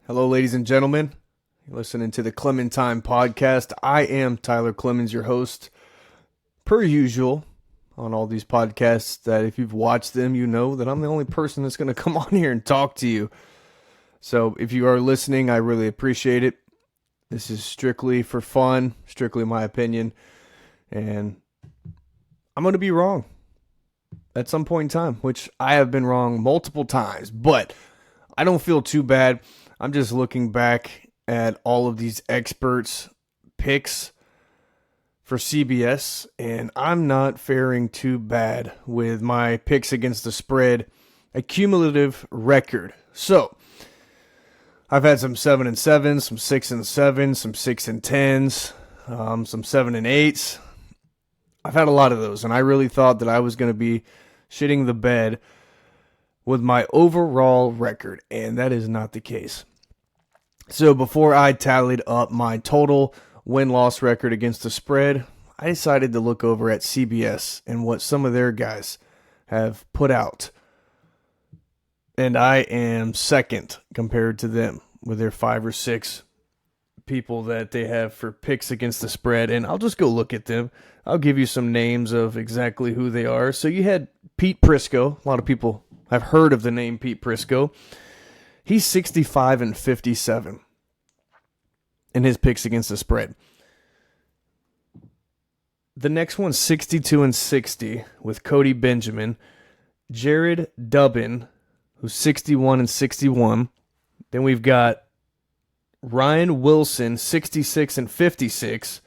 Hello, ladies and gentlemen. You're listening to the Clemmontime podcast. I am Tyler Clemmons, your host. Per usual, on all these podcasts, that if you've watched them, you know that I'm the only person that's going to come on here and talk to you. So if you are listening, I really appreciate it. This is strictly for fun, strictly my opinion, and I'm going to be wrong at some point in time, which I have been wrong multiple times, but I don't feel too bad. I'm just looking back at all of these experts' picks for CBS, and I'm not faring too bad with my picks against the spread, a cumulative record. So, I've had some 7-7, some 6-7, some 6-10s, some 7-8s. I've had a lot of those, and I really thought that I was going to be shitting the bed with my overall record, and that is not the case. So before I tallied up my total win-loss record against the spread, I decided to look over at CBS and what some of their guys have put out. And I am second compared to them with their 5 or 6 people that they have for picks against the spread. And I'll just go look at them. I'll give you some names of exactly who they are. So you had Pete Prisco. A lot of people I've heard of the name Pete Prisco. He's 65-57 in his picks against the spread. The next one's 62-60 with Cody Benjamin. Jared Dubbin, who's 61-61. Then we've got Ryan Wilson, 66-56.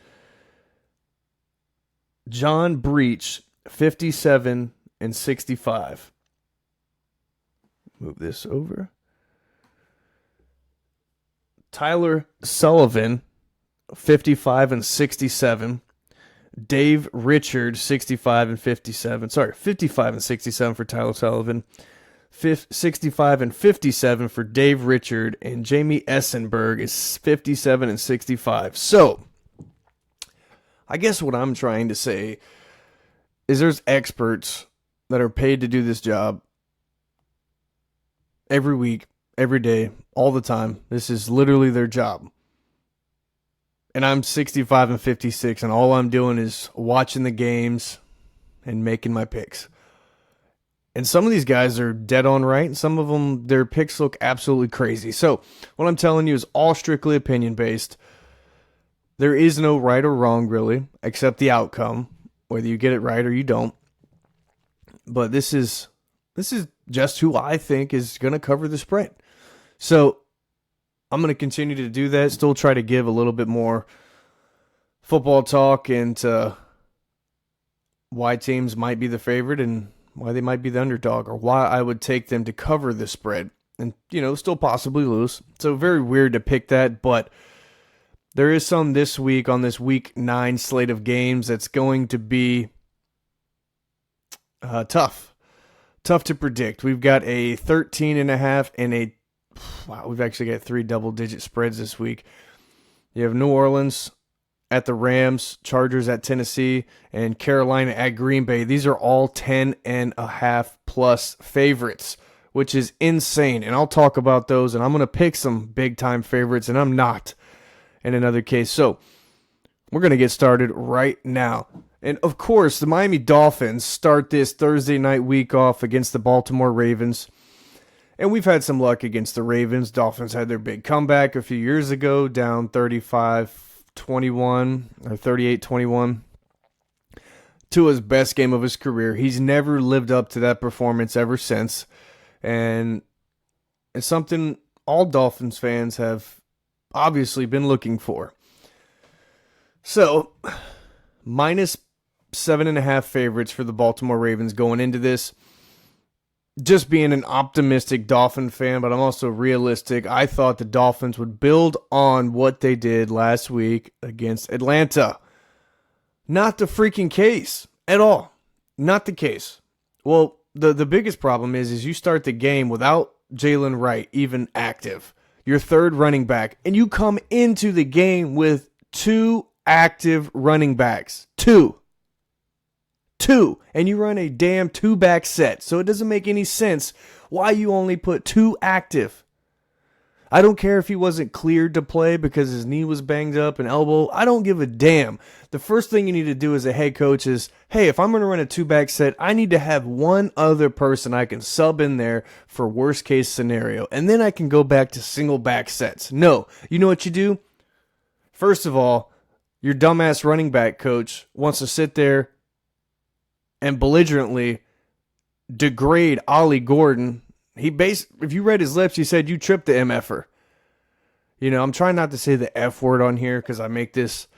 John Breach, 57-65. Move this over. Tyler Sullivan, 55-67. Dave Richard, 65-57. Sorry, 55-67 for Tyler Sullivan. 65-57 for Dave Richard. And Jamie Essenberg is 57-65. So, I guess what I'm trying to say is there's experts that are paid to do this job every week, every day, all the time. This is literally their job. And I'm 65-56, and all I'm doing is watching the games and making my picks. And some of these guys are dead on right, and some of them, their picks look absolutely crazy. So, what I'm telling you is all strictly opinion-based. There is no right or wrong, really, except the outcome, whether you get it right or you don't. But this is just who I think is going to cover the spread. So I'm going to continue to do that, still try to give a little bit more football talk and why teams might be the favorite and why they might be the underdog, or why I would take them to cover the spread and, still possibly lose. So very weird to pick that, but there is some this week on this week 9 slate of games that's going to be tough to predict. We've got a 13.5 and we've actually got 3 double-digit spreads this week. You have New Orleans at the Rams, Chargers at Tennessee, and Carolina at Green Bay. These are all 10.5 plus favorites, which is insane. And I'll talk about those, and I'm going to pick some big-time favorites, and I'm not in another case. So we're going to get started right now. And, of course, the Miami Dolphins start this Thursday night week off against the Baltimore Ravens. And we've had some luck against the Ravens. Dolphins had their big comeback a few years ago, down 35-21 or 38-21. Tua's best game of his career. He's never lived up to that performance ever since. And it's something all Dolphins fans have obviously been looking for. So, minus 7.5 favorites for the Baltimore Ravens going into this. Just being an optimistic Dolphin fan, but I'm also realistic. I thought the Dolphins would build on what they did last week against Atlanta. Not the freaking case at all. Not the case. Well, the biggest problem is you start the game without Jalen Wright even active, your third running back, and you come into the game with 2 active running backs. 2. And you run a damn 2-back set. So it doesn't make any sense why you only put 2 active. I don't care if he wasn't cleared to play because his knee was banged up and elbow. I don't give a damn. The first thing you need to do as a head coach is, hey, if I'm going to run a 2-back set, I need to have one other person I can sub in there for worst case scenario. And then I can go back to single back sets. No, you know what you do? First of all, your dumbass running back coach wants to sit there and belligerently degrade Ollie Gordon. If you read his lips, he said, you tripped the MFer. You know, I'm trying not to say the F word on here because I make this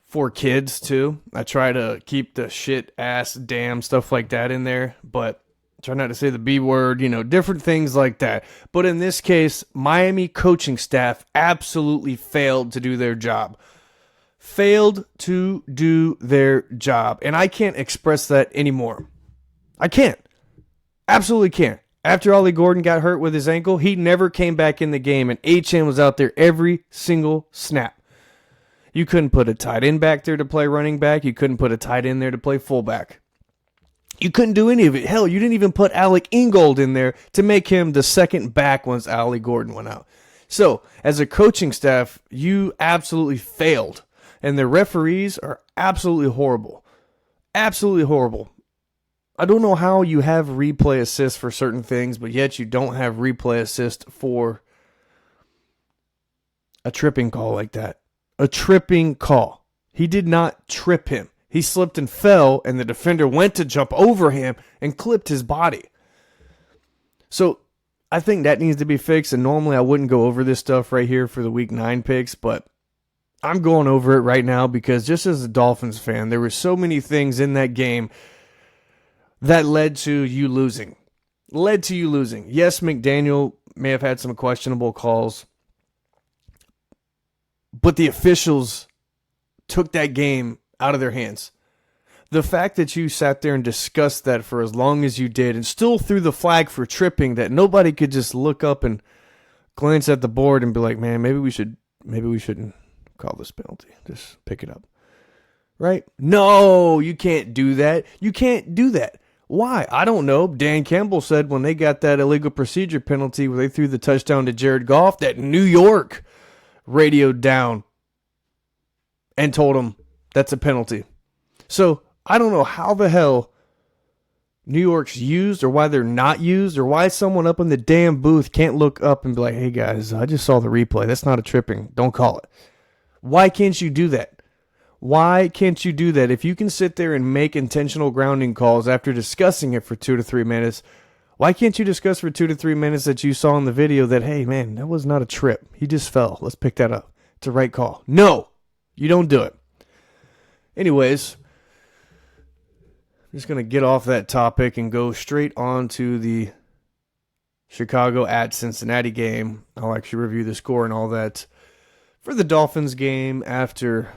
for kids too. I try to keep the shit, ass, damn, stuff like that in there, but try not to say the B word, you know, different things like that. But in this case, Miami coaching staff absolutely failed to do their job. Failed to do their job. And I can't express that anymore. I can't. Absolutely can't. After Ollie Gordon got hurt with his ankle, he never came back in the game, and A.T.S was out there every single snap. You couldn't put a tight end back there to play running back. You couldn't put a tight end there to play fullback. You couldn't do any of it. Hell, you didn't even put Alec Ingold in there to make him the second back once Ollie Gordon went out. So, as a coaching staff, you absolutely failed. And the referees are absolutely horrible. Absolutely horrible. I don't know how you have replay assist for certain things, but yet you don't have replay assist for a tripping call like that. A tripping call. He did not trip him. He slipped and fell, and the defender went to jump over him and clipped his body. So I think that needs to be fixed, and normally I wouldn't go over this stuff right here for the Week 9 picks, but I'm going over it right now because just as a Dolphins fan, there were so many things in that game that led to you losing. Yes, McDaniel may have had some questionable calls, but the officials took that game out of their hands. The fact that you sat there and discussed that for as long as you did and still threw the flag for tripping, that nobody could just look up and glance at the board and be like, man, maybe we shouldn't call this penalty. Just pick it up. Right? No, you can't do that. You can't do that. Why? I don't know. Dan Campbell said when they got that illegal procedure penalty where they threw the touchdown to Jared Goff, that New York radioed down and told him that's a penalty. So I don't know how the hell New York's used or why they're not used or why someone up in the damn booth can't look up and be like, hey guys, I just saw the replay. That's not a tripping. Don't call it. Why can't you do that? Why can't you do that? If you can sit there and make intentional grounding calls after discussing it for 2 to 3 minutes, why can't you discuss for 2 to 3 minutes that you saw in the video that, hey, man, that was not a trip. He just fell. Let's pick that up. It's a right call. No, you don't do it. Anyways, I'm just going to get off that topic and go straight on to the Chicago at Cincinnati game. I'll actually review the score and all that for the Dolphins game after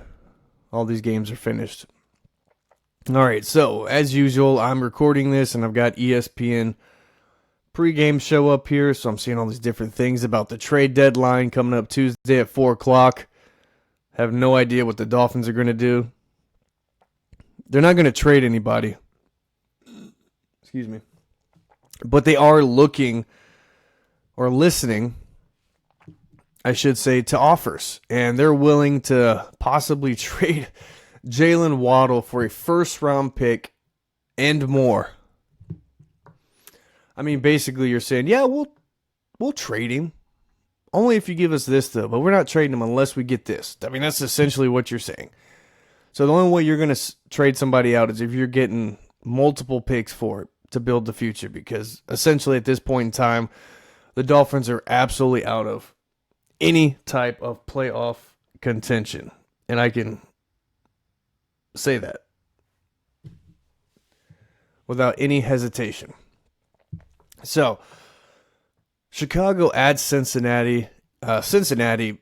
all these games are finished. All right, so as usual, I'm recording this and I've got ESPN pregame show up here, so I'm seeing all these different things about the trade deadline coming up Tuesday at 4 o'clock. Have no idea what the Dolphins are going to do. They're not going to trade anybody. Excuse me. But they are looking or listening, I should say, to offers. And they're willing to possibly trade Jalen Waddle for a first-round pick and more. I mean, basically you're saying, yeah, we'll trade him. Only if you give us this, though. But we're not trading him unless we get this. I mean, that's essentially what you're saying. So the only way you're going to trade somebody out is if you're getting multiple picks for it to build the future. Because essentially at this point in time, the Dolphins are absolutely out of any type of playoff contention. And I can say that without any hesitation. So, Chicago at Cincinnati. Cincinnati,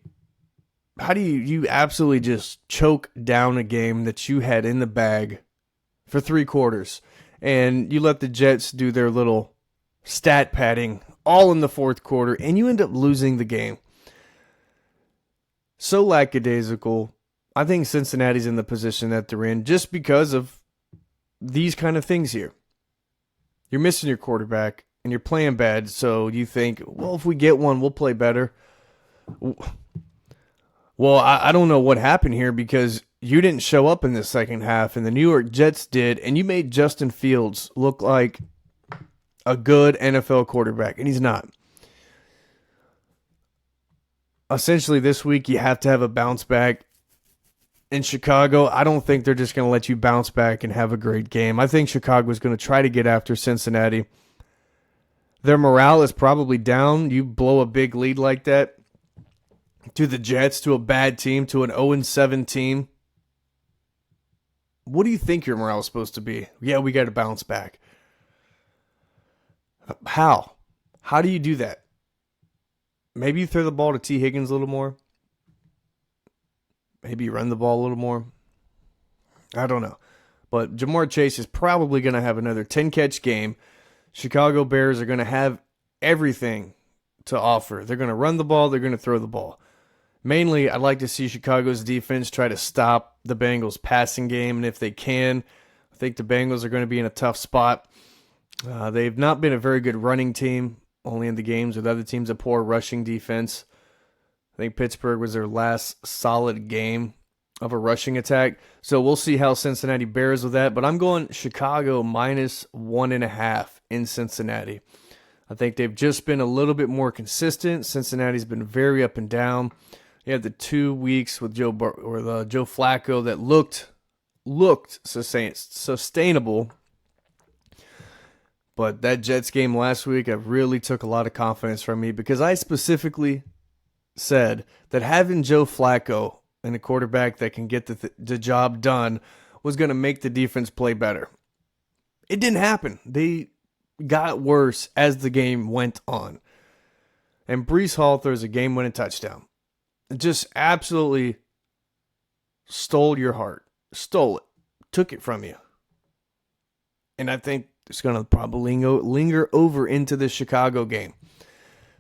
how do you absolutely just choke down a game that you had in the bag for 3 quarters, and you let the Jets do their little stat padding all in the 4th quarter, and you end up losing the game? So lackadaisical. I think Cincinnati's in the position that they're in just because of these kind of things here. You're missing your quarterback. and you're playing bad, so you think, well, if we get one, we'll play better. Well, I don't know what happened here because you didn't show up in the second half, and the New York Jets did, and you made Justin Fields look like a good NFL quarterback, and he's not. Essentially, this week, you have to have a bounce back. In Chicago, I don't think they're just going to let you bounce back and have a great game. I think Chicago is going to try to get after Cincinnati. Their morale is probably down. You blow a big lead like that to the Jets, to a bad team, to an 0-7 team. What do you think your morale is supposed to be? Yeah, we got to bounce back. How? How do you do that? Maybe you throw the ball to T. Higgins a little more. Maybe you run the ball a little more. I don't know. But Jamar Chase is probably going to have another 10-catch game. Chicago Bears are going to have everything to offer. They're going to run the ball. They're going to throw the ball. Mainly, I'd like to see Chicago's defense try to stop the Bengals' passing game. And if they can, I think the Bengals are going to be in a tough spot. They've not been a very good running team, only in the games with other teams, a poor rushing defense. I think Pittsburgh was their last solid game of a rushing attack. So we'll see how Cincinnati bears with that. But I'm going Chicago -1.5 in Cincinnati. I think they've just been a little bit more consistent. Cincinnati's been very up and down. You had the 2 weeks with Joe Flacco that looked sustainable. But that Jets game last week, I really took a lot of confidence from me because I specifically said that having Joe Flacco and a quarterback that can get the job done was going to make the defense play better. It didn't happen. They got worse as the game went on. And Breece Hall throws a game-winning touchdown. It just absolutely stole your heart. Stole it. Took it from you. And I think it's going to probably linger over into the Chicago game.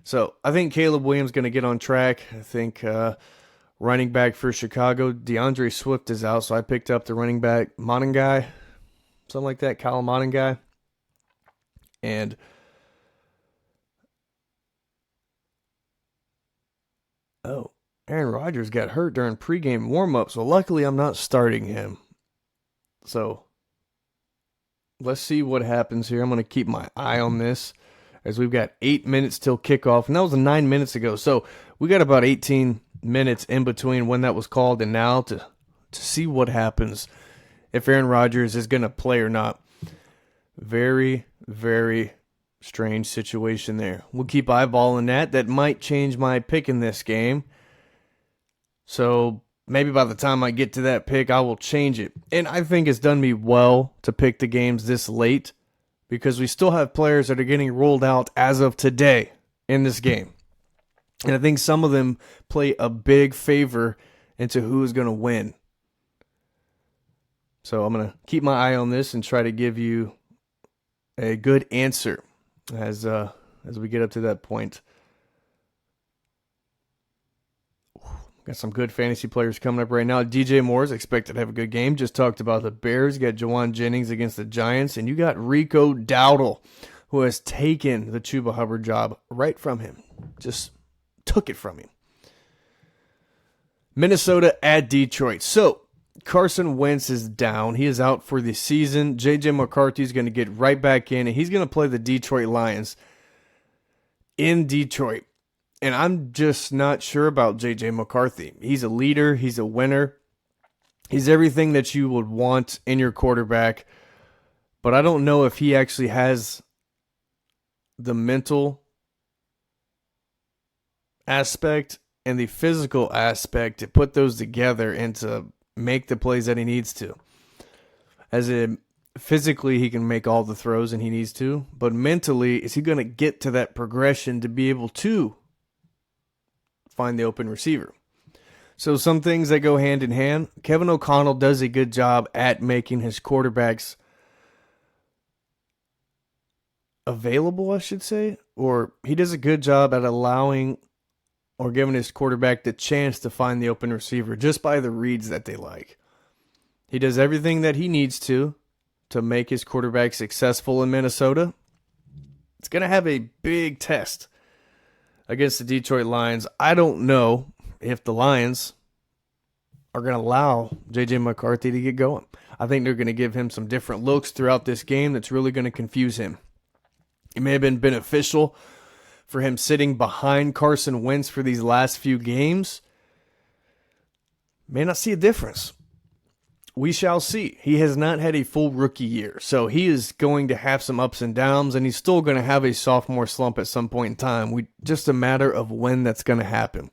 So I think Caleb Williams is going to get on track. I think running back for Chicago, DeAndre Swift is out, so I picked up the running back Monangai, something like that, Kyle Monangai. And Aaron Rodgers got hurt during pregame warm-up, so luckily I'm not starting him. So let's see what happens here. I'm going to keep my eye on this as we've got 8 minutes till kickoff, and that was 9 minutes ago. So we got about 18 minutes in between when that was called and now to see what happens, if Aaron Rodgers is going to play or not. Very, very strange situation there. We'll keep eyeballing that. That might change my pick in this game. So maybe by the time I get to that pick, I will change it. And I think it's done me well to pick the games this late because we still have players that are getting rolled out as of today in this game. And I think some of them play a big favor into who is going to win. So I'm going to keep my eye on this and try to give you a good answer as we get up to that point. Got some good fantasy players coming up right now. DJ Moore is expected to have a good game. Just talked about the Bears. You got Jawan Jennings against the Giants. And you got Rico Dowdle, who has taken the Chuba Hubbard job right from him. Just took it from him. Minnesota at Detroit. So Carson Wentz is down. He is out for the season. J.J. McCarthy is going to get right back in, and he's going to play the Detroit Lions in Detroit. And I'm just not sure about J.J. McCarthy. He's a leader. He's a winner. He's everything that you would want in your quarterback. But I don't know if he actually has the mental aspect and the physical aspect to put those together and to make the plays that he needs to. As in, physically, he can make all the throws and he needs to. But mentally, is he going to get to that progression to be able to find the open receiver? So some things that go hand in hand. Kevin O'Connell does a good job at making his quarterbacks available, I should say. Or he does a good job at allowing or giving his quarterback the chance to find the open receiver just by the reads that they like. He does everything that he needs to make his quarterback successful in Minnesota. It's going to have a big test against the Detroit Lions. I don't know if the Lions are going to allow J.J. McCarthy to get going. I think they're going to give him some different looks throughout this game that's really going to confuse him. It may have been beneficial for him sitting behind Carson Wentz for these last few games. May not see a difference. We shall see. He has not had a full rookie year, so he is going to have some ups and downs, and he's still going to have a sophomore slump at some point in time. Just a matter of when that's going to happen.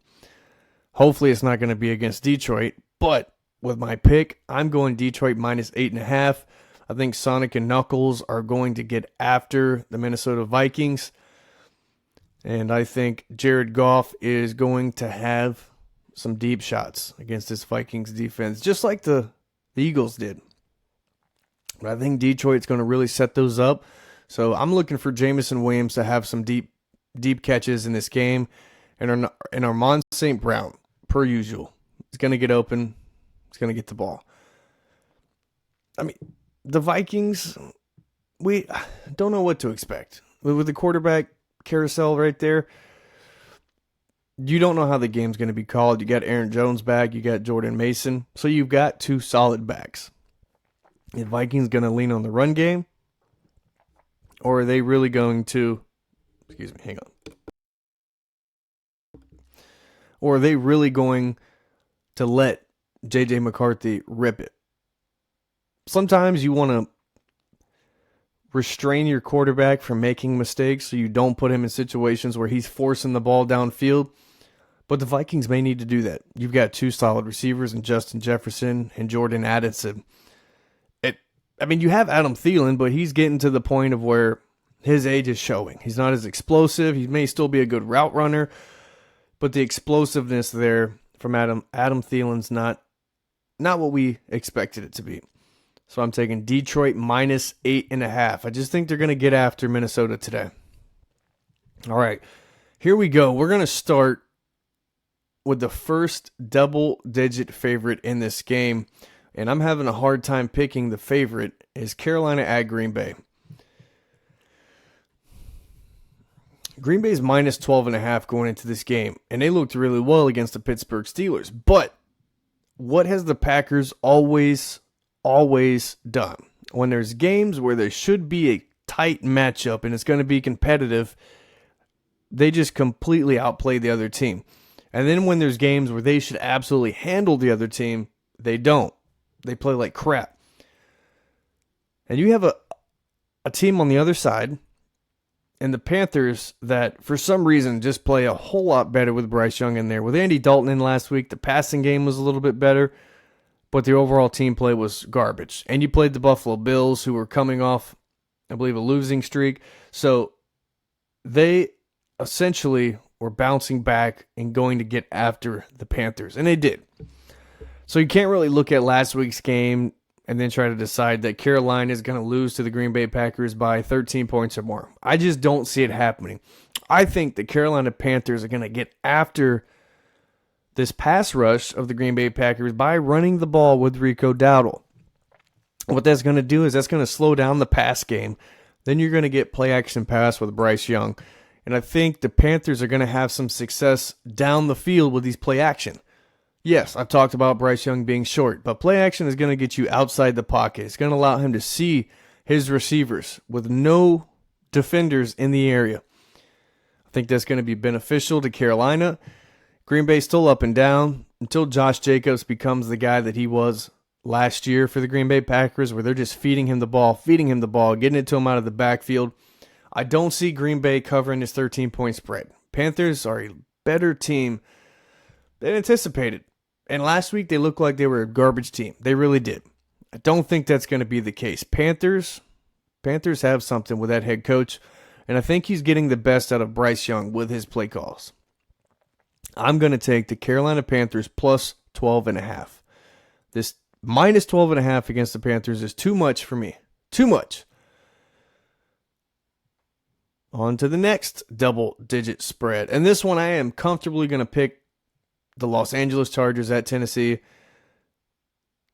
Hopefully it's not going to be against Detroit, but with my pick, I'm going Detroit minus 8.5. I think Sonic and Knuckles are going to get after the Minnesota Vikings, and I think Jared Goff is going to have some deep shots against this Vikings defense, just like the Eagles did. But I think Detroit's going to really set those up. So I'm looking for Jamison Williams to have some deep catches in this game. And Armand St. Brown, per usual, is going to get open. He's going to get the ball. I mean, the Vikings, we don't know what to expect. With the quarterback carousel right there, you don't know how the game's going to be called. You got Aaron Jones back. You got Jordan Mason. So you've got two solid backs. The Vikings going to lean on the run game? Or are they really going to... Excuse me, hang on. Or are they really going to let J.J. McCarthy rip it? Sometimes you want to restrain your quarterback from making mistakes so you don't put him in situations where he's forcing the ball downfield. But the Vikings may need to do that. You've got two solid receivers in Justin Jefferson and Jordan Addison. You have Adam Thielen, but he's getting to the point of where his age is showing. He's not as explosive. He may still be a good route runner, but the explosiveness there from Adam Thielen's not what we expected it to be. So I'm taking Detroit minus 8.5. I just think they're going to get after Minnesota today. All right, here we go. We're going to start with the first double-digit favorite in this game, and I'm having a hard time picking the favorite, is Carolina at Green Bay. Green Bay's minus 12.5 going into this game, and they looked really well against the Pittsburgh Steelers. But what has the Packers always done? When there's games where there should be a tight matchup and it's going to be competitive, they just completely outplay the other team. And then when there's games where they should absolutely handle the other team, they don't. They play like crap. And you have a team on the other side, and the Panthers that for some reason just play a whole lot better with Bryce Young in there. With Andy Dalton in last week, the passing game was a little bit better, but the overall team play was garbage. And you played the Buffalo Bills, who were coming off, I believe, a losing streak. So they essentially were bouncing back and going to get after the Panthers. And they did. So you can't really look at last week's game and then try to decide that Carolina is going to lose to the Green Bay Packers by 13 points or more. I just don't see it happening. I think the Carolina Panthers are going to get after this pass rush of the Green Bay Packers by running the ball with Rico Dowdle. What that's going to do is that's going to slow down the pass game. Then you're going to get play action pass with Bryce Young. And I think the Panthers are going to have some success down the field with these play action. Yes, I've talked about Bryce Young being short, but play action is going to get you outside the pocket. It's going to allow him to see his receivers with no defenders in the area. I think that's going to be beneficial to Carolina. Green Bay still up and down until Josh Jacobs becomes the guy that he was last year for the Green Bay Packers, where they're just feeding him the ball, getting it to him out of the backfield. I don't see Green Bay covering this 13-point spread. Panthers are a better team than anticipated. And last week they looked like they were a garbage team. They really did. I don't think that's going to be the case. Panthers have something with that head coach, and I think he's getting the best out of Bryce Young with his play calls. I'm going to take the Carolina Panthers plus 12.5. This minus 12.5 against the Panthers is too much for me. Too much. On to the next double-digit spread. And this one I am comfortably going to pick the Los Angeles Chargers at Tennessee.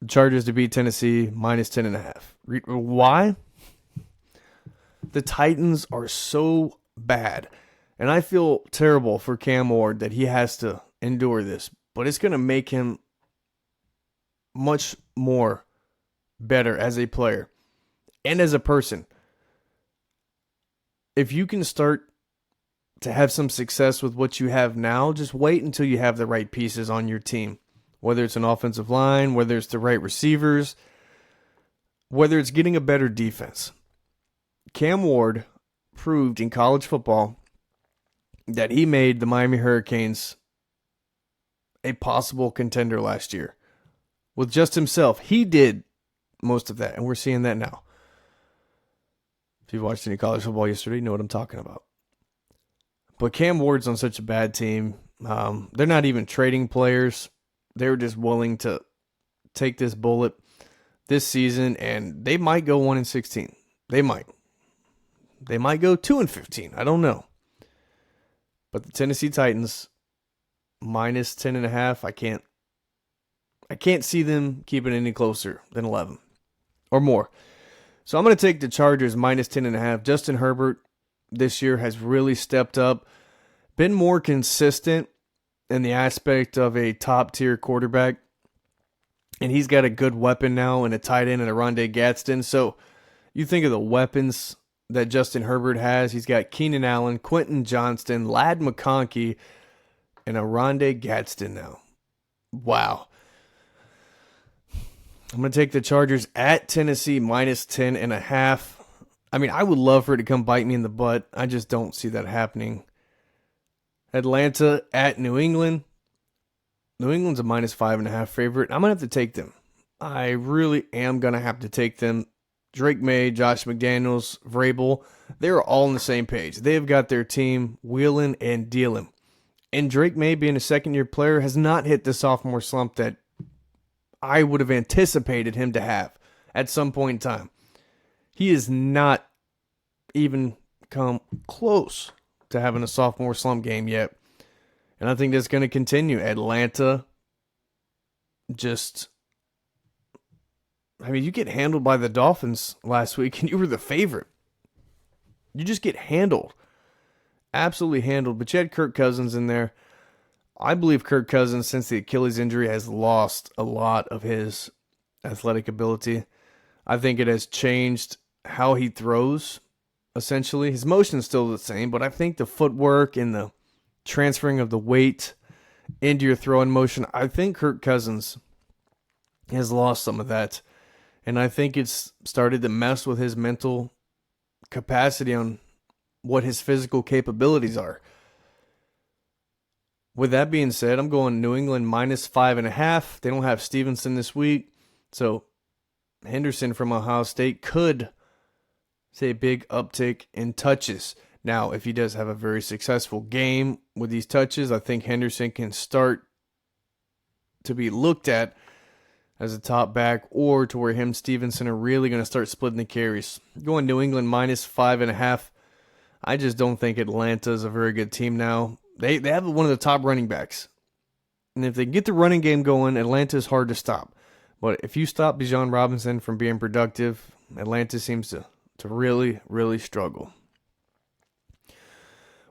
The Chargers to beat Tennessee minus 10.5. Why? The Titans are so bad. And I feel terrible for Cam Ward that he has to endure this. But it's going to make him much more better as a player and as a person. If you can start to have some success with what you have now, just wait until you have the right pieces on your team. Whether it's an offensive line, whether it's the right receivers, whether it's getting a better defense. Cam Ward proved in college football that he made the Miami Hurricanes a possible contender last year. With just himself, he did most of that, and we're seeing that now. If you watched any college football yesterday, you know what I'm talking about. But Cam Ward's on such a bad team. They're not even trading players. They're just willing to take this bullet this season, and they might go 1-16. They might. They might go 2-15. I don't know. But the Tennessee Titans, minus 10.5, I can't see them keeping any closer than 11 or more. So I'm going to take the Chargers minus 10.5. Justin Herbert this year has really stepped up, been more consistent in the aspect of a top-tier quarterback. And he's got a good weapon now and a tight end and a Rondé Gadsden. So you think of the weapons that Justin Herbert has. He's got Keenan Allen, Quentin Johnston, Ladd McConkey, and a Rondé Gadsden now. Wow. I'm going to take the Chargers at Tennessee minus 10.5. I mean, I would love for it to come bite me in the butt. I just don't see that happening. Atlanta at New England. New England's a minus 5.5 favorite. I'm going to have to take them. I really am going to have to take them. Drake May, Josh McDaniels, Vrabel, they're all on the same page. They've got their team wheeling and dealing. And Drake May, being a second-year player, has not hit the sophomore slump that I would have anticipated him to have at some point in time. He has not even come close to having a sophomore slump game yet. And I think that's going to continue. Atlanta you get handled by the Dolphins last week, and you were the favorite. You just get handled. Absolutely handled. But you had Kirk Cousins in there. I believe Kirk Cousins, since the Achilles injury, has lost a lot of his athletic ability. I think it has changed how he throws, essentially. His motion's still the same, but I think the footwork and the transferring of the weight into your throwing motion, I think Kirk Cousins has lost some of that. And I think it's started to mess with his mental capacity on what his physical capabilities are. With that being said, I'm going New England minus 5.5. They don't have Stevenson this week. So Henderson from Ohio State could see a big uptick in touches. Now, if he does have a very successful game with these touches, I think Henderson can start to be looked at as a top back, or to where him and Stevenson are really going to start splitting the carries. Going New England minus 5.5. I just don't think Atlanta is a very good team now. They have one of the top running backs. And if they get the running game going, Atlanta is hard to stop. But if you stop Bijan Robinson from being productive, Atlanta seems to really, really struggle.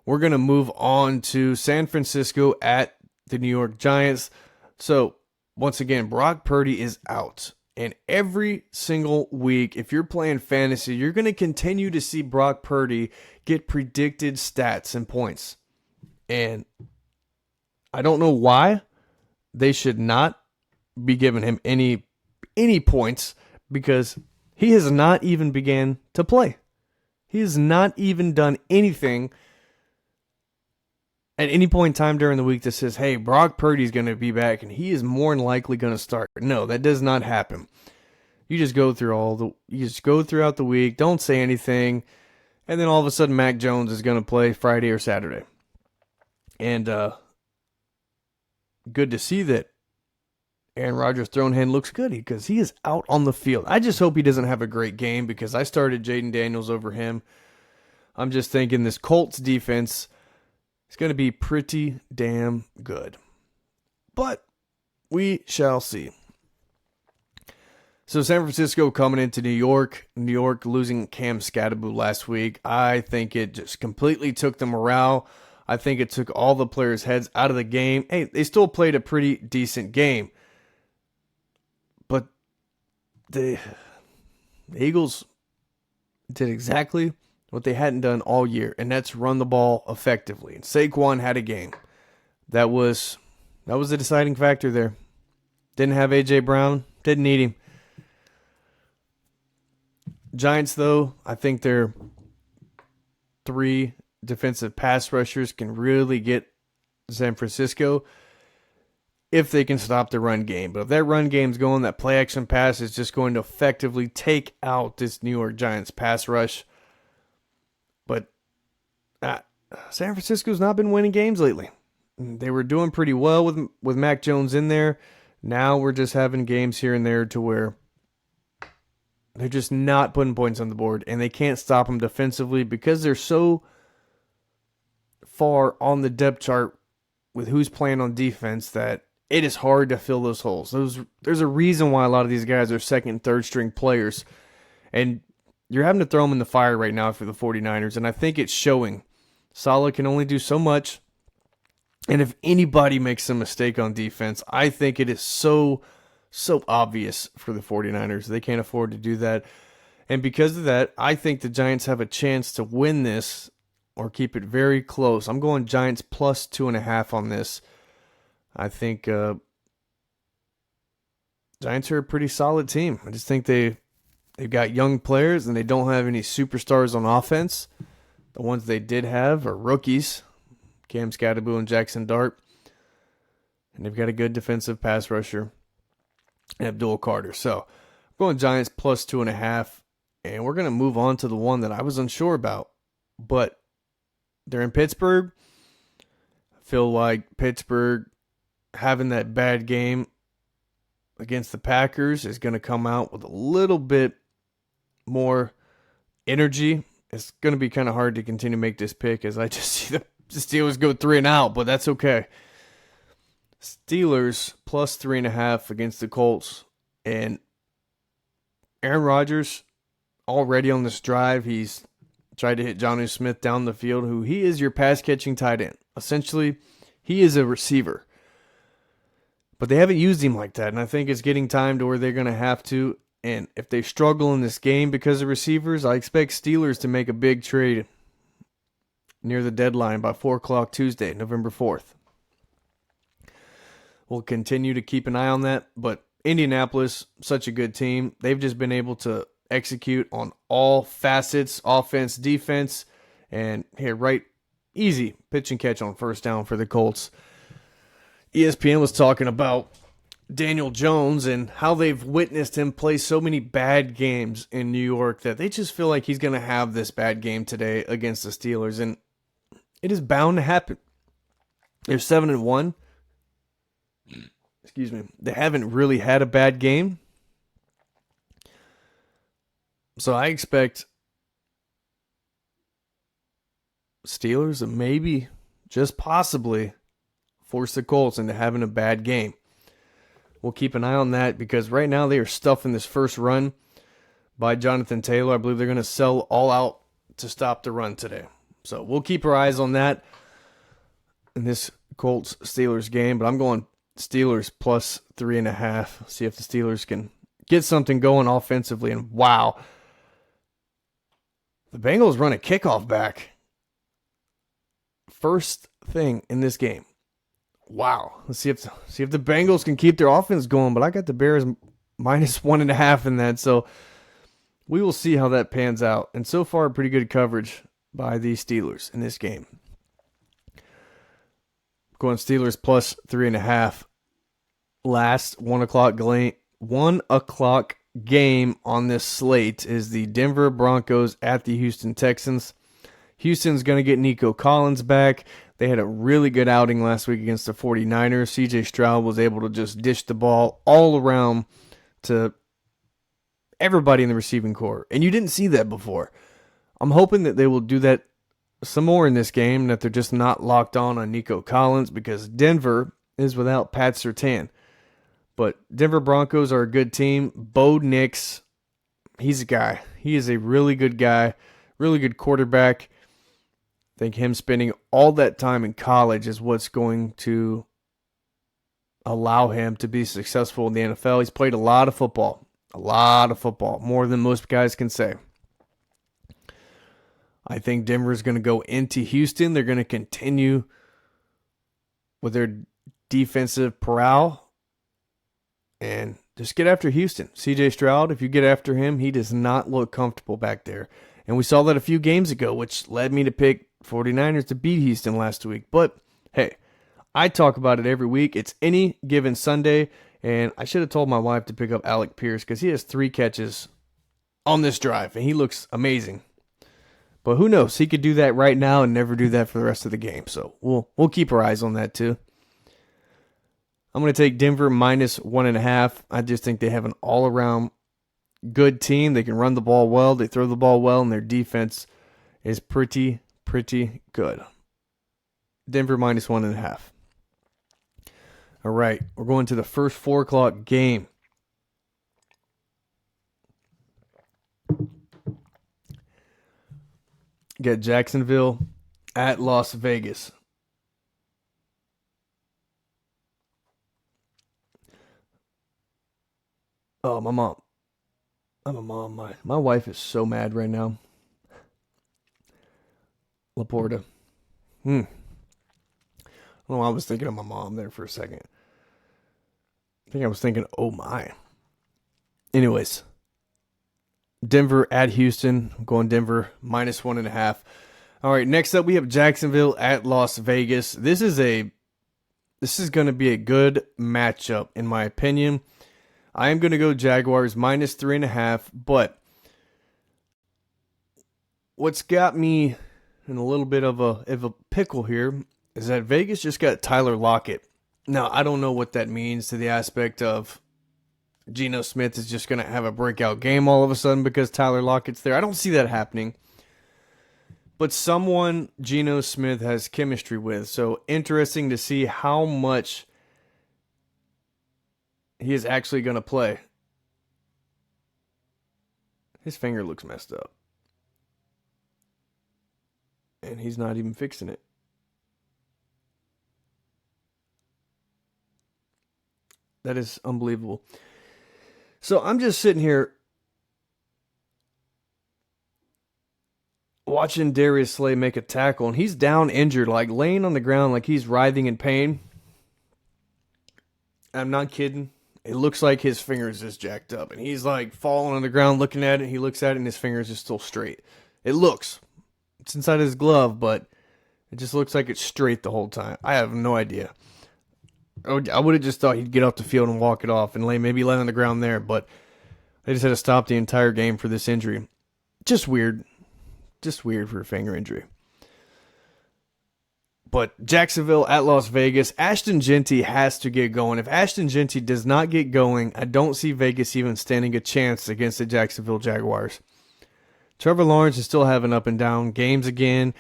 We're going to move on to San Francisco at the New York Giants. So, once again, Brock Purdy is out. And every single week, if you're playing fantasy, you're going to continue to see Brock Purdy get predicted stats and points. And I don't know why they should not be giving him any points, because he has not even began to play. He has not even done anything at any point in time during the week that says, hey, Brock Purdy's going to be back and he is more than likely going to start. No, that does not happen. You just go throughout the week, don't say anything, and then all of a sudden Mac Jones is going to play Friday or Saturday. And good to see that Aaron Rodgers' thrown hand looks good because he is out on the field. I just hope he doesn't have a great game, because I started Jaden Daniels over him. I'm just thinking this Colts defense is going to be pretty damn good. But we shall see. So San Francisco coming into New York losing Cam Scatterbo last week. I think it just completely took the morale. I think it took all the players' heads out of the game. Hey, they still played a pretty decent game. But the Eagles did exactly what they hadn't done all year, and that's run the ball effectively. And Saquon had a game. That was the deciding factor there. Didn't have A.J. Brown. Didn't need him. Giants, though, I think their 3 defensive pass rushers can really get San Francisco if they can stop the run game. But if that run game's going, that play action pass is just going to effectively take out this New York Giants pass rush. But San Francisco's not been winning games lately. They were doing pretty well with Mac Jones in there. Now we're just having games here and there to where they're just not putting points on the board, and they can't stop them defensively because they're so far on the depth chart with who's playing on defense that it is hard to fill those holes. There's a reason why a lot of these guys are second and third string players, and you're having to throw them in the fire right now for the 49ers, and I think it's showing. Saleh can only do so much, and if anybody makes a mistake on defense, I think it is so obvious for the 49ers. They can't afford to do that. And because of that, I think the Giants have a chance to win this or keep it very close. I'm going Giants plus 2.5 on this. I think Giants are a pretty solid team. I just think they've got young players and they don't have any superstars on offense. The ones they did have are rookies, Cam Scatterbo and Jackson Dart. And they've got a good defensive pass rusher, Abdul Carter. So I'm going Giants plus 2.5. And we're going to move on to the one that I was unsure about. But they're in Pittsburgh. I feel like Pittsburgh having that bad game against the Packers is going to come out with a little bit more energy. It's going to be kind of hard to continue to make this pick as I just see the Steelers go 3 and out, but that's okay. Steelers plus 3.5 against the Colts. And Aaron Rodgers already on this drive, he's tried to hit Jonnu Smith down the field, who he is your pass-catching tight end. Essentially, he is a receiver. But they haven't used him like that, and I think it's getting time to where they're going to have to. And if they struggle in this game because of receivers, I expect Steelers to make a big trade near the deadline by 4 o'clock Tuesday, November 4th. We'll continue to keep an eye on that, but Indianapolis, such a good team. They've just been able to execute on all facets, offense, defense, and here, right, easy pitch and catch on first down for the Colts. ESPN was talking about Daniel Jones and how they've witnessed him play so many bad games in New York that they just feel like he's going to have this bad game today against the Steelers, and it is bound to happen. They're 7-1. Excuse me. They haven't really had a bad game. So I expect Steelers to maybe, just possibly, force the Colts into having a bad game. We'll keep an eye on that because right now they are stuffing this first run by Jonathan Taylor. I believe they're going to sell all out to stop the run today. So we'll keep our eyes on that in this Colts-Steelers game. But I'm going Steelers plus 3.5. See if the Steelers can get something going offensively. And wow, the Bengals run a kickoff back. First thing in this game. Wow. Let's see if the Bengals can keep their offense going. But I got the Bears minus 1.5 in that. So we will see how that pans out. And so far, pretty good coverage by the Steelers in this game. Going Steelers plus 3.5. Last 1 o'clock game on this slate is the Denver Broncos at the Houston Texans. Houston's going to get Nico Collins back. They had a really good outing last week against the 49ers. C.J. Stroud was able to just dish the ball all around to everybody in the receiving corps. And you didn't see that before. I'm hoping that they will do that some more in this game, that they're just not locked on Nico Collins, because Denver is without Pat Surtain. But Denver Broncos are a good team. Bo Nix, he's a guy. He is a really good guy, really good quarterback. I think him spending all that time in college is what's going to allow him to be successful in the NFL. He's played a lot of football, more than most guys can say. I think Denver is going to go into Houston. They're going to continue with their defensive prowl and just get after Houston. CJ Stroud, if you get after him, he does not look comfortable back there. And we saw that a few games ago, which led me to pick 49ers to beat Houston last week. But, hey, I talk about it every week. It's any given Sunday, and I should have told my wife to pick up Alec Pierce because he has 3 catches on this drive, and he looks amazing. But who knows? He could do that right now and never do that for the rest of the game. So we'll keep our eyes on that too. I'm going to take Denver minus 1.5. I just think they have an all-around good team. They can run the ball well. They throw the ball well, and their defense is pretty good. Denver minus 1.5. All right, we're going to the first 4 o'clock game. Get Jacksonville at Las Vegas. Oh, my mom. I'm a mom. My wife is so mad right now. Laporta. I don't know, I was thinking of my mom there for a second. I think I was thinking, oh my. Anyways. Denver at Houston. I'm going Denver minus 1.5. All right, next up we have Jacksonville at Las Vegas. This is going to be a good matchup in my opinion. I am going to go Jaguars minus 3.5, but what's got me in a little bit of a pickle here is that Vegas just got Tyler Lockett. Now, I don't know what that means to the aspect of Geno Smith is just going to have a breakout game all of a sudden because Tyler Lockett's there. I don't see that happening. But someone Geno Smith has chemistry with. So interesting to see how much he is actually going to play. His finger looks messed up. And he's not even fixing it. That is unbelievable. So I'm just sitting here watching Darius Slay make a tackle, and he's down injured, like laying on the ground like he's writhing in pain. I'm not kidding. It looks like his fingers is jacked up, and he's like falling on the ground looking at it. He looks at it, and his fingers are still straight. It's inside his glove, but it just looks like it's straight the whole time. I have no idea. I would have just thought he'd get off the field and walk it off and maybe lay on the ground there, but they just had to stop the entire game for this injury. Just weird. Just weird for a finger injury. But Jacksonville at Las Vegas, Ashton Genty has to get going. If Ashton Genty does not get going, I don't see Vegas even standing a chance against the Jacksonville Jaguars. Trevor Lawrence is still having up and down games again.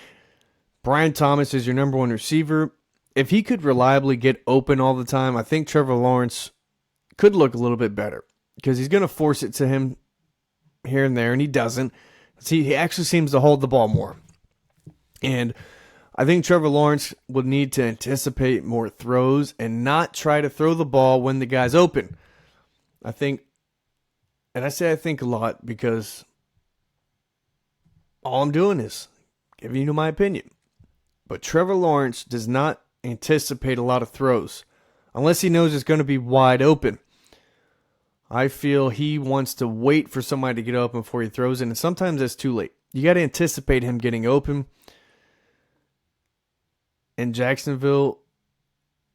Brian Thomas is your number 1 receiver. If he could reliably get open all the time, I think Trevor Lawrence could look a little bit better because he's going to force it to him here and there, and he doesn't. See, he actually seems to hold the ball more. And I think Trevor Lawrence would need to anticipate more throws and not try to throw the ball when the guy's open. I think a lot because all I'm doing is giving you my opinion. But Trevor Lawrence does not anticipate a lot of throws unless he knows it's going to be wide open. I feel he wants to wait for somebody to get open before he throws it, and sometimes that's too late. You got to anticipate him getting open. And Jacksonville,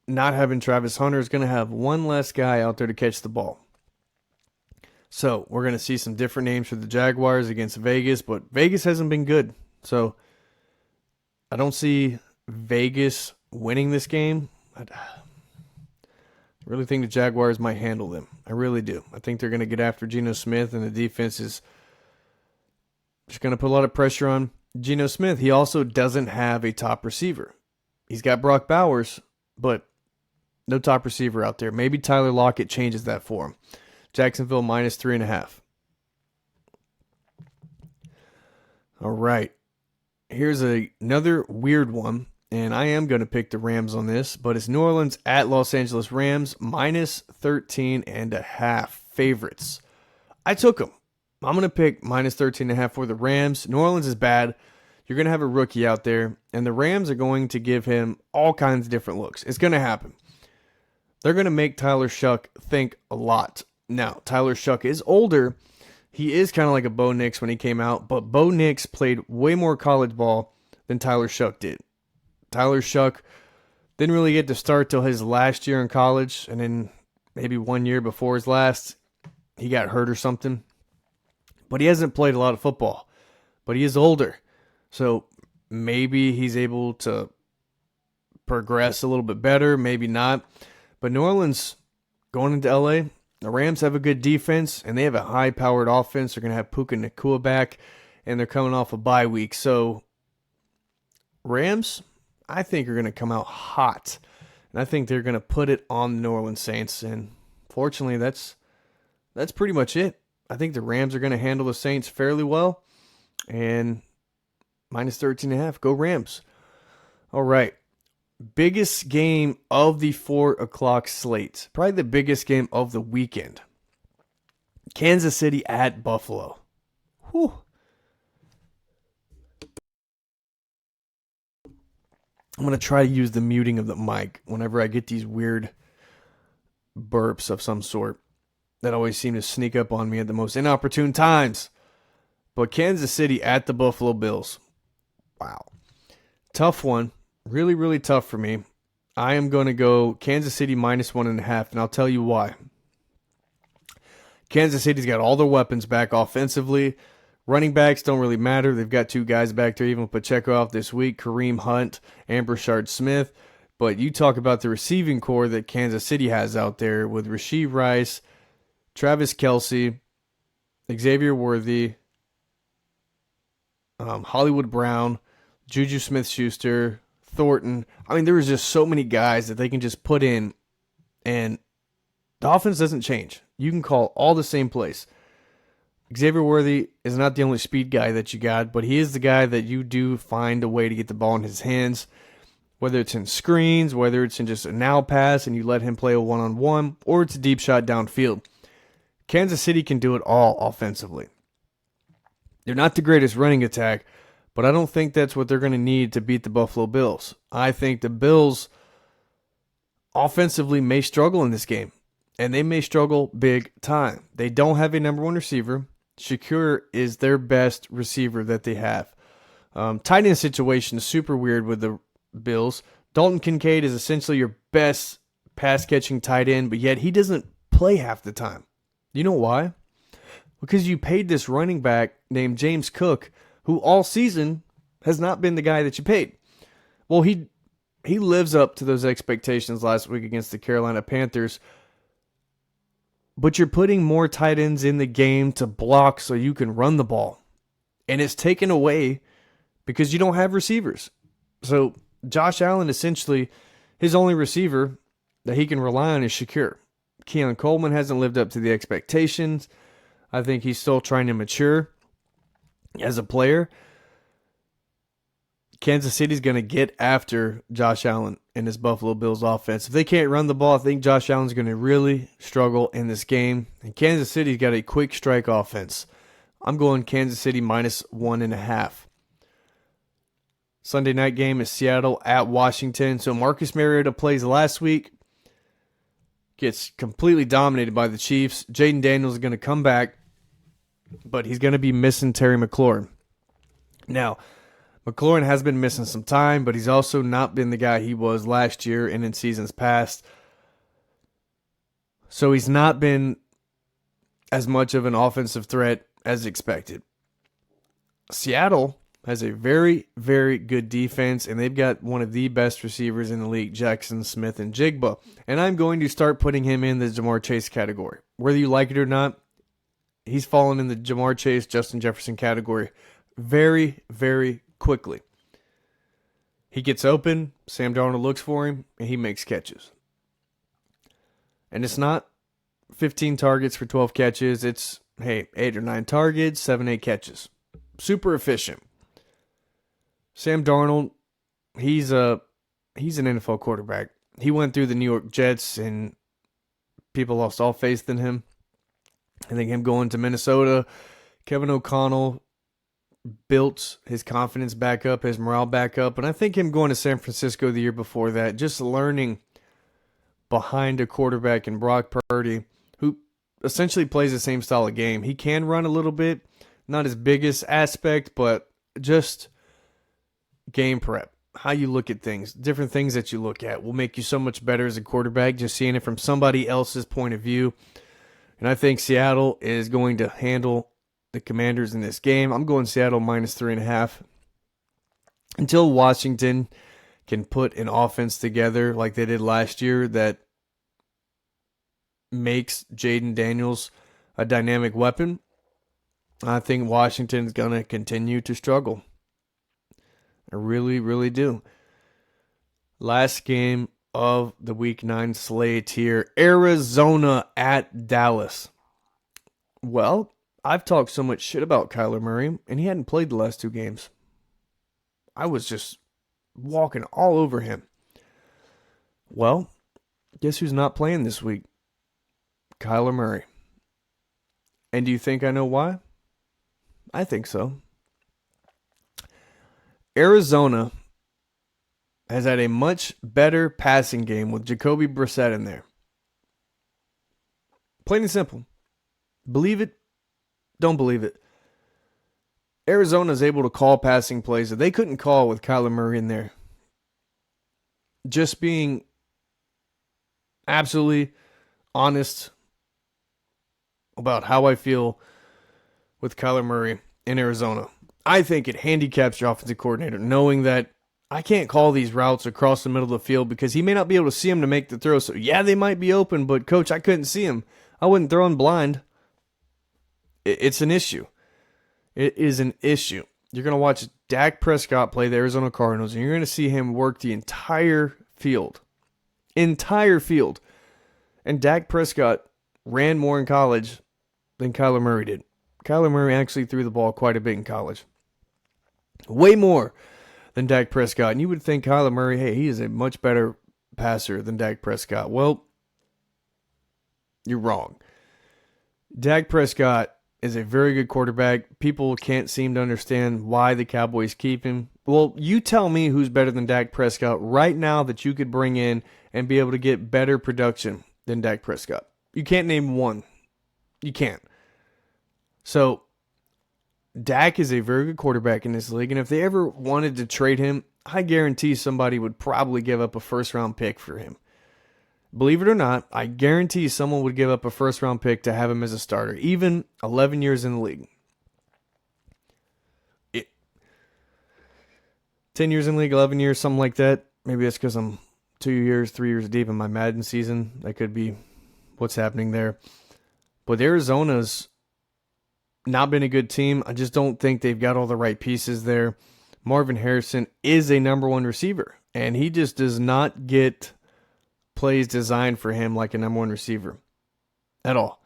not having Travis Hunter, is going to have one less guy out there to catch the ball. So we're going to see some different names for the Jaguars against Vegas, but Vegas hasn't been good. So I don't see Vegas winning this game. I really think the Jaguars might handle them. I really do. I think they're going to get after Geno Smith, and the defense is just going to put a lot of pressure on Geno Smith. He also doesn't have a top receiver. He's got Brock Bowers, but No top receiver out there. Maybe Tyler Lockett changes that for him. Jacksonville minus 3.5. All right. Here's another weird one, and I am going to pick the Rams on this, but it's New Orleans at Los Angeles Rams minus 13.5 favorites. I took them. I'm going to pick minus 13.5 for the Rams. New Orleans is bad. You're going to have a rookie out there, and the Rams are going to give him all kinds of different looks. It's going to happen. They're going to make Tyler Shuck think a lot. Now, Tyler Shuck is older. He is kind of like a Bo Nix when he came out, but Bo Nix played way more college ball than Tyler Shuck did. Tyler Shuck didn't really get to start till his last year in college, and then maybe 1 year before his last, he got hurt or something. But he hasn't played a lot of football. But he is older. So maybe he's able to progress a little bit better, maybe not. But New Orleans, going into LA, the Rams have a good defense, and they have a high-powered offense. They're going to have Puka Nacua back, and they're coming off a bye week. So Rams, I think, are going to come out hot. And I think they're going to put it on the New Orleans Saints. And fortunately, that's pretty much it. I think the Rams are going to handle the Saints fairly well. And minus 13.5. Go Rams. All right. Biggest game of the 4 o'clock slate. Probably the biggest game of the weekend. Kansas City at Buffalo. Whew. I'm going to try to use the muting of the mic whenever I get these weird burps of some sort that always seem to sneak up on me at the most inopportune times. But Kansas City at the Buffalo Bills. Wow. Tough one. Really, really tough for me. I am going to go Kansas City minus 1.5, and I'll tell you why. Kansas City's got all their weapons back offensively. Running backs don't really matter. They've got 2 guys back there, even with Pacheco out this week, Kareem Hunt and Brashard Smith. But you talk about the receiving core that Kansas City has out there with Rashee Rice, Travis Kelce, Xavier Worthy, Hollywood Brown, Juju Smith-Schuster, Thornton. I mean, there was just so many guys that they can just put in, and the offense doesn't change. You can call all the same plays. Xavier Worthy is not the only speed guy that you got, but he is the guy that you do find a way to get the ball in his hands, whether it's in screens, whether it's in just a now pass and you let him play a one-on-one, or it's a deep shot downfield. Kansas City can do it all offensively. They're not the greatest running attack, but I don't think that's what they're going to need to beat the Buffalo Bills. I think the Bills offensively may struggle in this game, and they may struggle big time. They don't have a number 1 receiver. Shakur is their best receiver that they have. Tight end situation is super weird with the Bills. Dalton Kincaid is essentially your best pass-catching tight end, but yet he doesn't play half the time. You know why? Because you paid this running back named James Cook, who all season has not been the guy that you paid. Well, he lives up to those expectations last week against the Carolina Panthers, but you're putting more tight ends in the game to block so you can run the ball. And it's taken away because you don't have receivers. So Josh Allen, essentially, his only receiver that he can rely on is Shakur. Keon Coleman hasn't lived up to the expectations. I think he's still trying to mature as a player. Kansas City's going to get after Josh Allen and his Buffalo Bills offense. If they can't run the ball, I think Josh Allen's going to really struggle in this game. And Kansas City's got a quick strike offense. I'm going Kansas City minus 1.5. Sunday night game is Seattle at Washington. So Marcus Mariota plays last week. Gets completely dominated by the Chiefs. Jaden Daniels is going to come back, but he's going to be missing Terry McLaurin. Now, McLaurin has been missing some time, but he's also not been the guy he was last year and in seasons past. So he's not been as much of an offensive threat as expected. Seattle has a very, very good defense, and they've got one of the best receivers in the league, Jackson Smith and Jigba. And I'm going to start putting him in the Jamar Chase category. Whether you like it or not, he's fallen in the Jamar Chase, Justin Jefferson category very, very quickly. He gets open, Sam Darnold looks for him, and he makes catches. And it's not 15 targets for 12 catches. It's, hey, 8 or 9 targets, 7, 8 catches. Super efficient. Sam Darnold, he's an NFL quarterback. He went through the New York Jets and people lost all faith in him. I think him going to Minnesota, Kevin O'Connell built his confidence back up, his morale back up. And I think him going to San Francisco the year before that, just learning behind a quarterback in Brock Purdy, who essentially plays the same style of game. He can run a little bit, not his biggest aspect, but just game prep, how you look at things, different things that you look at will make you so much better as a quarterback, just seeing it from somebody else's point of view. And I think Seattle is going to handle the Commanders in this game. I'm going Seattle minus 3.5. Until Washington can put an offense together like they did last year that makes Jaden Daniels a dynamic weapon, I think Washington's going to continue to struggle. I really, really do. Last game of the Week 9 slate here. Arizona at Dallas. Well, I've talked so much shit about Kyler Murray, and he hadn't played the last 2 games. I was just walking all over him. Well, guess who's not playing this week? Kyler Murray. And do you think I know why? I think so. Arizona has had a much better passing game with Jacoby Brissett in there. Plain and simple. Believe it, don't believe it. Arizona is able to call passing plays that they couldn't call with Kyler Murray in there. Just being absolutely honest about how I feel with Kyler Murray in Arizona. I think it handicaps your offensive coordinator knowing that I can't call these routes across the middle of the field because he may not be able to see them to make the throw. So, yeah, they might be open, but, Coach, I couldn't see them. I wouldn't throw him blind. It's an issue. It is an issue. You're going to watch Dak Prescott play the Arizona Cardinals, and you're going to see him work the entire field. Entire field. And Dak Prescott ran more in college than Kyler Murray did. Kyler Murray actually threw the ball quite a bit in college. Way more than Dak Prescott. And you would think Kyler Murray, hey, he is a much better passer than Dak Prescott. Well, you're wrong. Dak Prescott is a very good quarterback. People can't seem to understand why the Cowboys keep him. Well, you tell me who's better than Dak Prescott right now that you could bring in and be able to get better production than Dak Prescott. You can't name one. You can't. So, Dak is a very good quarterback in this league, and if they ever wanted to trade him, I guarantee somebody would probably give up a first-round pick for him. Believe it or not, I guarantee someone would give up a first-round pick to have him as a starter, even 11 years in the league. 10 years in the league, 11 years, something like that. Maybe that's because I'm 2 years, 3 years deep in my Madden season. That could be what's happening there. But Arizona's not been a good team. I just don't think they've got all the right pieces there. Marvin Harrison is a number 1 receiver, and he just does not get plays designed for him like a number 1 receiver at all.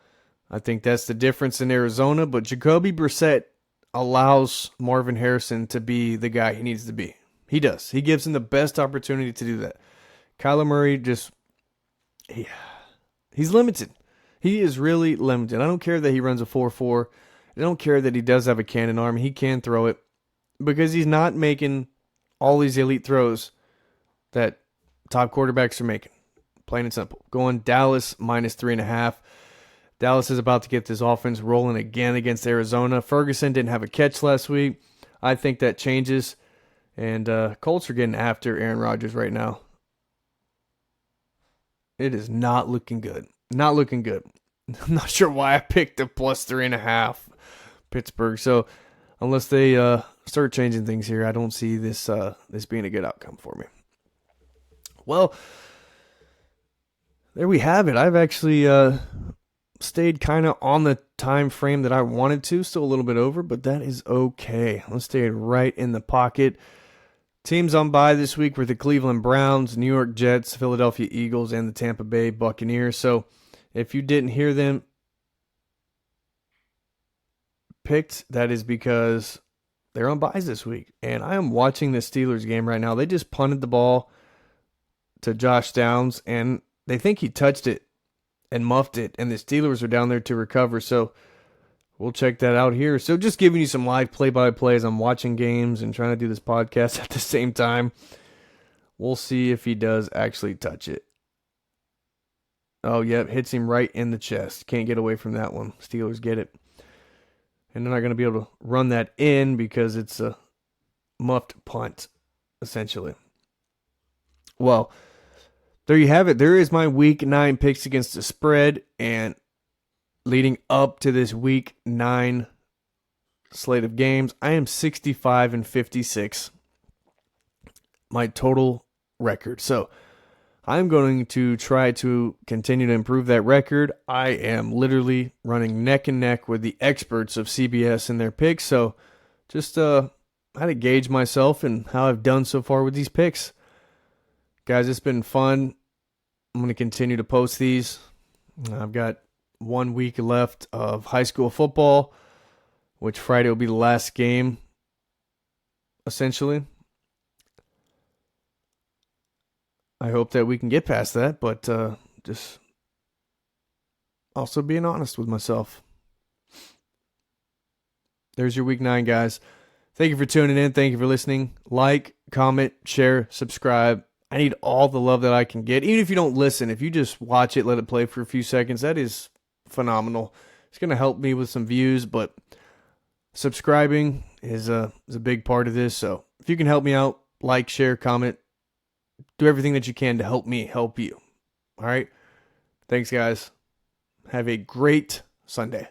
I think that's the difference in Arizona, but Jacoby Brissett allows Marvin Harrison to be the guy he needs to be. He does. He gives him the best opportunity to do that. Kyler Murray he's limited. He is really limited. I don't care that he runs a 4.4. I don't care that he does have a cannon arm. He can throw it because he's not making all these elite throws that top quarterbacks are making. Plain and simple. Going Dallas minus 3.5. Dallas is about to get this offense rolling again against Arizona. Ferguson didn't have a catch last week. I think that changes. And Colts are getting after Aaron Rodgers right now. It is not looking good. Not looking good. I'm not sure why I picked the plus 3.5 Pittsburgh. So unless they start changing things here, I don't see this being a good outcome for me. Well, there we have it. I've actually stayed kind of on the time frame that I wanted to. Still a little bit over, but that is okay. Let's stay right in the pocket. Teams on bye this week were the Cleveland Browns, New York Jets, Philadelphia Eagles, and the Tampa Bay Buccaneers. So if you didn't hear them picked, that is because they're on byes this week. And I am watching the Steelers game right now. They just punted the ball to Josh Downs, and they think he touched it and muffed it, and the Steelers are down there to recover. So we'll check that out here. So just giving you some live play-by-play as I'm watching games and trying to do this podcast at the same time. We'll see if he does actually touch it. Oh, yep, hits him right in the chest. Can't get away from that one. Steelers get it. And they're not going to be able to run that in because it's a muffed punt, essentially. Well, there you have it. There is my Week 9 picks against the spread. And leading up to this Week 9 slate of games, I am 65-56. My total record. So I'm going to try to continue to improve that record. I am literally running neck and neck with the experts of CBS in their picks. So just how to gauge myself and how I've done so far with these picks. Guys, it's been fun. I'm going to continue to post these. I've got 1 week left of high school football, which Friday will be the last game, essentially. I hope that we can get past that, but just also being honest with myself. There's your Week 9, guys. Thank you for tuning in. Thank you for listening. Like, comment, share, subscribe. I need all the love that I can get. Even if you don't listen, if you just watch it, let it play for a few seconds, that is phenomenal. It's going to help me with some views, but subscribing is a big part of this. So if you can help me out, like, share, comment, do everything that you can to help me help you. All right? Thanks, guys. Have a great Sunday.